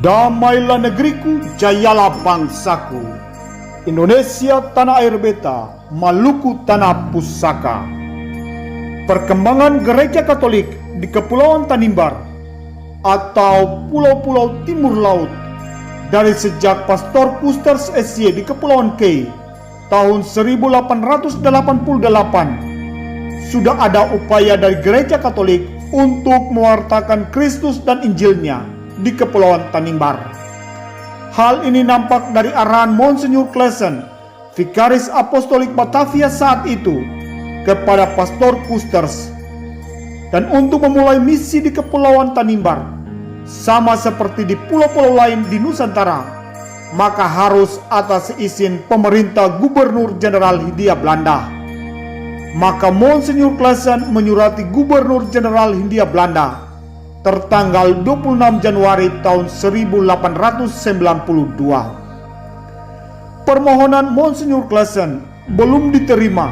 Damailah negeriku, jayalah bangsaku. Indonesia tanah air beta, Maluku tanah pusaka. Perkembangan gereja Katolik di Kepulauan Tanimbar atau pulau-pulau timur laut dari sejak Pastor Kusters SY di Kepulauan Kei tahun 1888 sudah ada upaya dari gereja Katolik untuk mewartakan Kristus dan Injilnya di Kepulauan Tanimbar. Hal ini nampak dari arahan Monsignor Claassen, Vikaris Apostolik Batavia saat itu, kepada Pastor Kusters. Dan untuk memulai misi di Kepulauan Tanimbar, sama seperti di pulau-pulau lain di Nusantara, maka harus atas izin pemerintah Gubernur Jenderal Hindia Belanda. Maka Monsignor Claassen menyurati Gubernur Jenderal Hindia Belanda tertanggal 26 Januari tahun 1892. Permohonan Monsignor Claassen belum diterima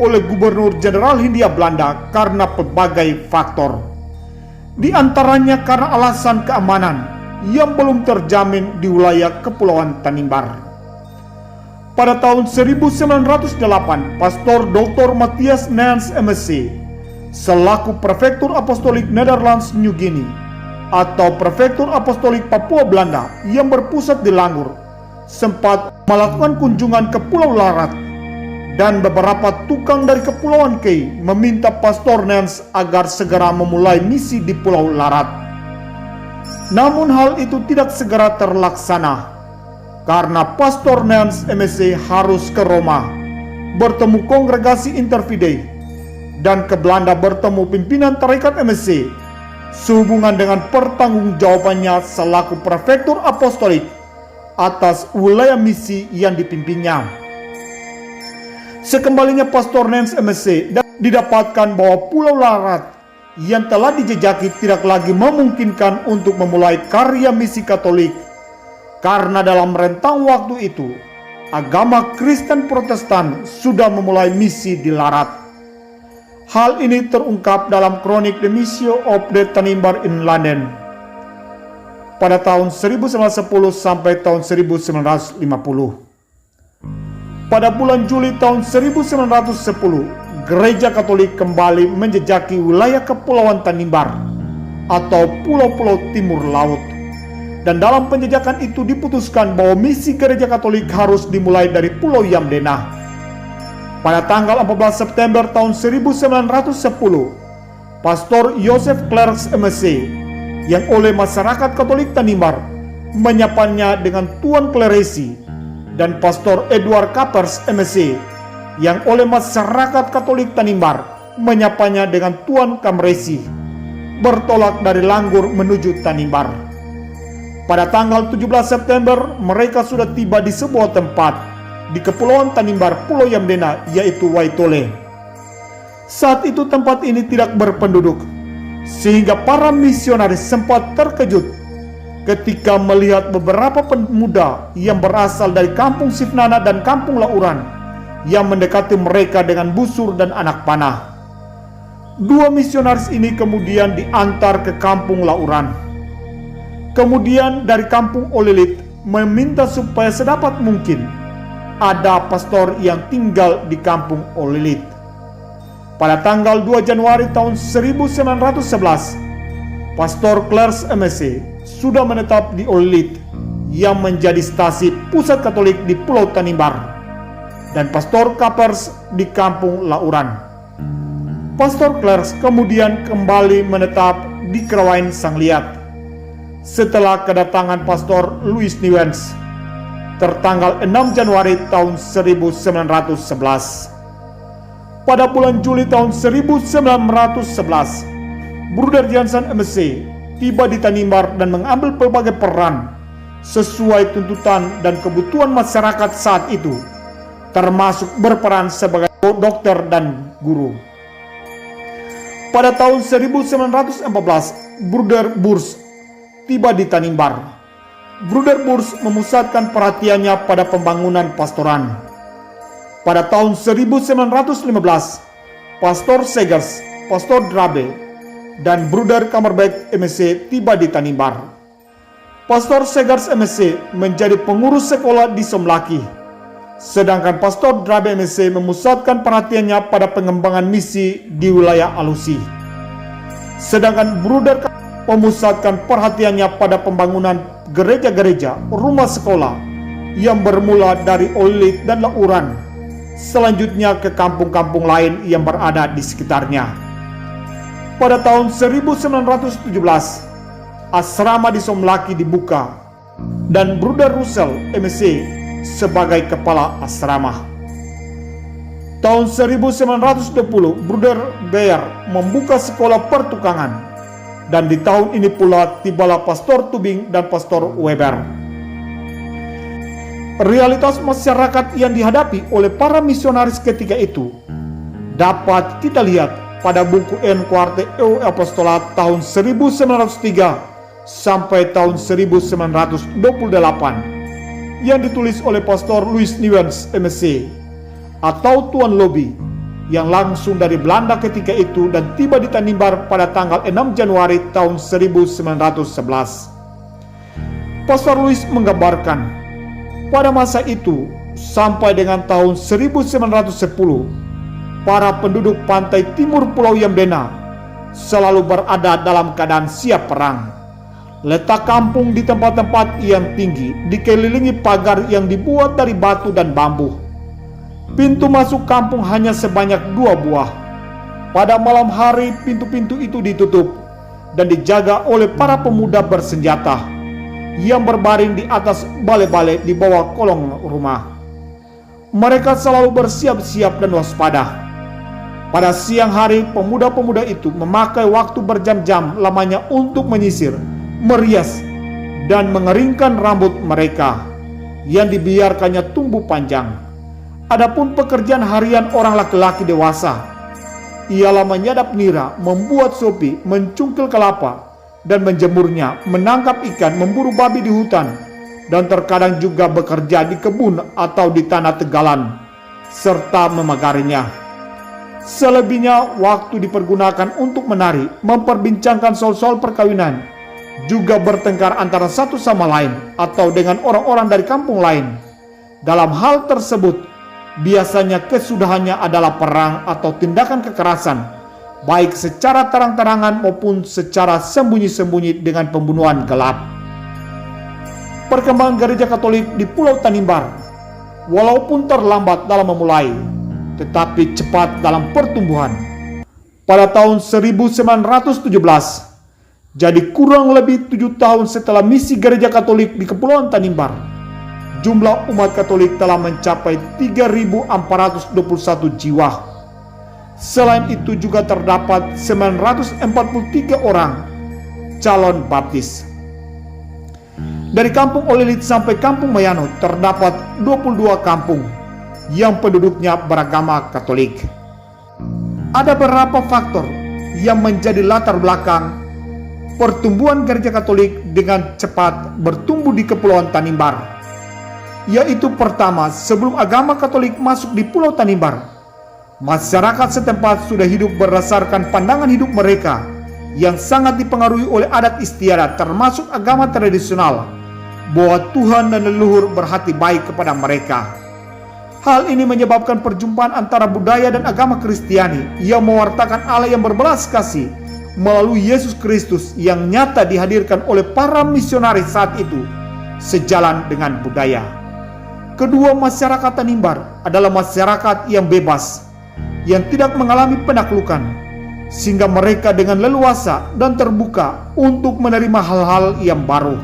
oleh Gubernur Jenderal Hindia Belanda karena berbagai faktor. Di antaranya karena alasan keamanan yang belum terjamin di wilayah Kepulauan Tanimbar. Pada tahun 1908, Pastor Dr. Matthias Nans MSc selaku Prefektur Apostolik Netherlands New Guinea atau Prefektur Apostolik Papua Belanda yang berpusat di Langur sempat melakukan kunjungan ke Pulau Larat, dan beberapa tukang dari Kepulauan Kei meminta Pastor Nans agar segera memulai misi di Pulau Larat. Namun hal itu tidak segera terlaksana karena Pastor Nans MSc harus ke Roma bertemu kongregasi Interfidei dan ke Belanda bertemu pimpinan tarekat MSc sehubungan dengan pertanggungjawabannya selaku Prefektur Apostolik atas wilayah misi yang dipimpinnya. Sekembalinya Pastor Nans MSc didapatkan bahwa Pulau Larat yang telah dijejaki tidak lagi memungkinkan untuk memulai karya misi Katolik karena dalam rentang waktu itu agama Kristen Protestan sudah memulai misi di Larat. Hal ini terungkap dalam kronik The Mission of the Tanimbar in London pada tahun 1910 sampai tahun 1950. Pada bulan Juli tahun 1910, Gereja Katolik kembali menjejaki wilayah Kepulauan Tanimbar atau pulau-pulau timur laut. Dan dalam penjejakan itu diputuskan bahwa misi Gereja Katolik harus dimulai dari Pulau Yamdena. Pada tanggal 14 September tahun 1910, Pastor Joseph Clerks MSc yang oleh masyarakat Katolik Tanimbar menyapanya dengan Tuan Kleresi, dan Pastor Edward Kapers MSc yang oleh masyarakat Katolik Tanimbar menyapanya dengan Tuan Kamresi, bertolak dari Langgur menuju Tanimbar. Pada tanggal 17 September mereka sudah tiba di sebuah tempat di Kepulauan Tanimbar, Pulau Yamdena, yaitu Waitole. Saat itu tempat ini tidak berpenduduk, sehingga para misionaris sempat terkejut ketika melihat beberapa pemuda yang berasal dari Kampung Sifnana dan Kampung Lauran yang mendekati mereka dengan busur dan anak panah. Dua misionaris ini kemudian diantar ke Kampung Lauran. Kemudian dari Kampung Olilit meminta supaya sedapat mungkin ada pastor yang tinggal di Kampung Olilit. Pada tanggal 2 Januari tahun 1911, Pastor Clerks MSc sudah menetap di Olilit yang menjadi stasi pusat Katolik di Pulau Tanimbar, dan Pastor Kapers di Kampung Lauran. Pastor Clerks kemudian kembali menetap di Kerawain Sangliat setelah kedatangan Pastor Louis Newens tertanggal 6 Januari tahun 1911. Pada bulan Juli tahun 1911, Bruder Jansen MSc tiba di Tanimbar dan mengambil berbagai peran sesuai tuntutan dan kebutuhan masyarakat saat itu, termasuk berperan sebagai dokter dan guru. Pada tahun 1914, Bruder Burs tiba di Tanimbar. Bruder Burs memusatkan perhatiannya pada pembangunan pastoran. Pada tahun 1915, Pastor Segers, Pastor Drabe, dan Bruder Kamerbeck MSc tiba di Tanimbar. Pastor Segars MSC menjadi pengurus sekolah di Somlaki, sedangkan Pastor Drabe MSC memusatkan perhatiannya pada pengembangan misi di wilayah Alusi. Sedangkan Bruder memusatkan perhatiannya pada pembangunan gereja-gereja, rumah sekolah yang bermula dari Olilit dan Lauran, selanjutnya ke kampung-kampung lain yang berada di sekitarnya. Pada tahun 1917, asrama di Somlaki dibuka dan Bruder Russell MSc sebagai kepala asrama. Tahun 1920, Bruder Beyer membuka sekolah pertukangan, dan di tahun ini pula tibalah Pastor Tubing dan Pastor Weber. Realitas masyarakat yang dihadapi oleh para misionaris ketika itu dapat kita lihat pada buku En Quarte Eu Apostolat tahun 1903 sampai tahun 1928 yang ditulis oleh Pastor Louis Newens MSc atau Tuan Lobby yang langsung dari Belanda ketika itu dan tiba di Tanimbar pada tanggal 6 Januari tahun 1911. Pastor Louis menggambarkan pada masa itu sampai dengan tahun 1910 para penduduk pantai timur Pulau Yamdena selalu berada dalam keadaan siap perang. Letak kampung di tempat-tempat yang tinggi dikelilingi pagar yang dibuat dari batu dan bambu. Pintu masuk kampung hanya sebanyak 2 buah. Pada malam hari pintu-pintu itu ditutup dan dijaga oleh para pemuda bersenjata yang berbaring di atas balai-balai di bawah kolong rumah. Mereka selalu bersiap-siap dan waspada. Pada siang hari pemuda-pemuda itu memakai waktu berjam-jam lamanya untuk menyisir, merias, dan mengeringkan rambut mereka yang dibiarkannya tumbuh panjang. Adapun pekerjaan harian orang laki-laki dewasa ialah menyadap nira, membuat sopi, mencungkil kelapa, dan menjemurnya, menangkap ikan, memburu babi di hutan, dan terkadang juga bekerja di kebun atau di tanah tegalan, serta memagarinya. Selebihnya waktu dipergunakan untuk menari, memperbincangkan soal-soal perkawinan, juga bertengkar antara satu sama lain atau dengan orang-orang dari kampung lain. Dalam hal tersebut, biasanya kesudahannya adalah perang atau tindakan kekerasan, baik secara terang-terangan maupun secara sembunyi-sembunyi dengan pembunuhan gelap. Perkembangan gereja Katolik di Pulau Tanimbar, walaupun terlambat dalam memulai, tetapi cepat dalam pertumbuhan. Pada tahun 1917, jadi kurang lebih 7 tahun setelah misi gereja Katolik di Kepulauan Tanimbar, jumlah umat Katolik telah mencapai 3.421 jiwa. Selain itu juga terdapat 943 orang calon baptis. Dari kampung Olilit sampai kampung Mayano terdapat 22 kampung yang penduduknya beragama Katolik. Ada beberapa faktor yang menjadi latar belakang pertumbuhan gereja Katolik dengan cepat bertumbuh di Kepulauan Tanimbar, yaitu pertama, sebelum agama Katolik masuk di Pulau Tanimbar, masyarakat setempat sudah hidup berdasarkan pandangan hidup mereka yang sangat dipengaruhi oleh adat istiadat termasuk agama tradisional, bahwa Tuhan dan leluhur berhati baik kepada mereka. Hal ini menyebabkan perjumpaan antara budaya dan agama Kristiani yang mewartakan Allah yang berbelas kasih melalui Yesus Kristus yang nyata dihadirkan oleh para misionaris saat itu sejalan dengan budaya. Kedua, masyarakat Tanimbar adalah masyarakat yang bebas, yang tidak mengalami penaklukan, sehingga mereka dengan leluasa dan terbuka untuk menerima hal-hal yang baru.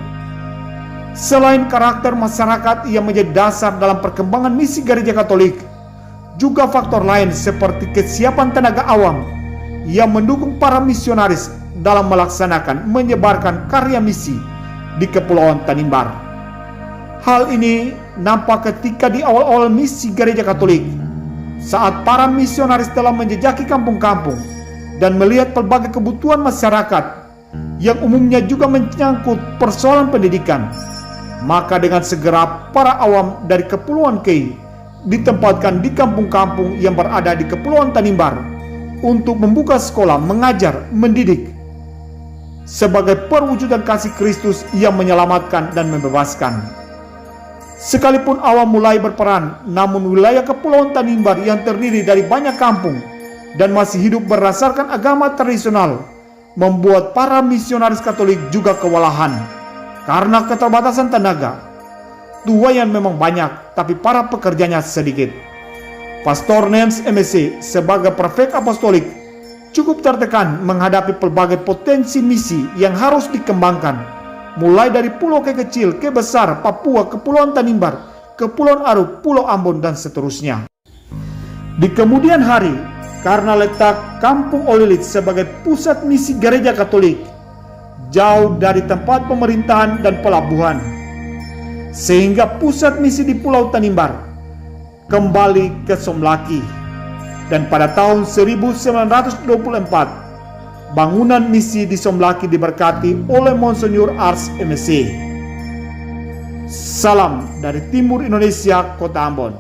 Selain karakter masyarakat yang menjadi dasar dalam perkembangan misi gereja Katolik, juga faktor lain seperti kesiapan tenaga awam yang mendukung para misionaris dalam melaksanakan menyebarkan karya misi di Kepulauan Tanimbar. Hal ini nampak ketika di awal-awal misi gereja Katolik, saat para misionaris telah menjejaki kampung-kampung dan melihat pelbagai kebutuhan masyarakat yang umumnya juga menyangkut persoalan pendidikan. Maka dengan segera para awam dari Kepulauan Kei ditempatkan di kampung-kampung yang berada di Kepulauan Tanimbar untuk membuka sekolah, mengajar, mendidik. sebagai perwujudan kasih Kristus yang menyelamatkan dan membebaskan. Sekalipun awam mulai berperan, namun wilayah Kepulauan Tanimbar yang terdiri dari banyak kampung dan masih hidup berdasarkan agama tradisional membuat para misionaris Katolik juga kewalahan karena keterbatasan tenaga. Tuayan memang banyak, tapi para pekerjanya sedikit. Pastor Nens MSC sebagai prefek apostolik cukup tertekan menghadapi pelbagai potensi misi yang harus dikembangkan, mulai dari pulau kecil ke besar, Papua, Kepulauan Tanimbar, Kepulauan Aru, Pulau Ambon, dan seterusnya. Di kemudian hari, karena letak Kampung Olilit sebagai pusat misi gereja Katolik, jauh dari tempat pemerintahan dan pelabuhan, sehingga pusat misi di Pulau Tanimbar kembali ke Somlaki. Dan pada tahun 1924, bangunan misi di Somlaki diberkati oleh Monsinyur Ars MSC. Salam dari Timur Indonesia, Kota Ambon.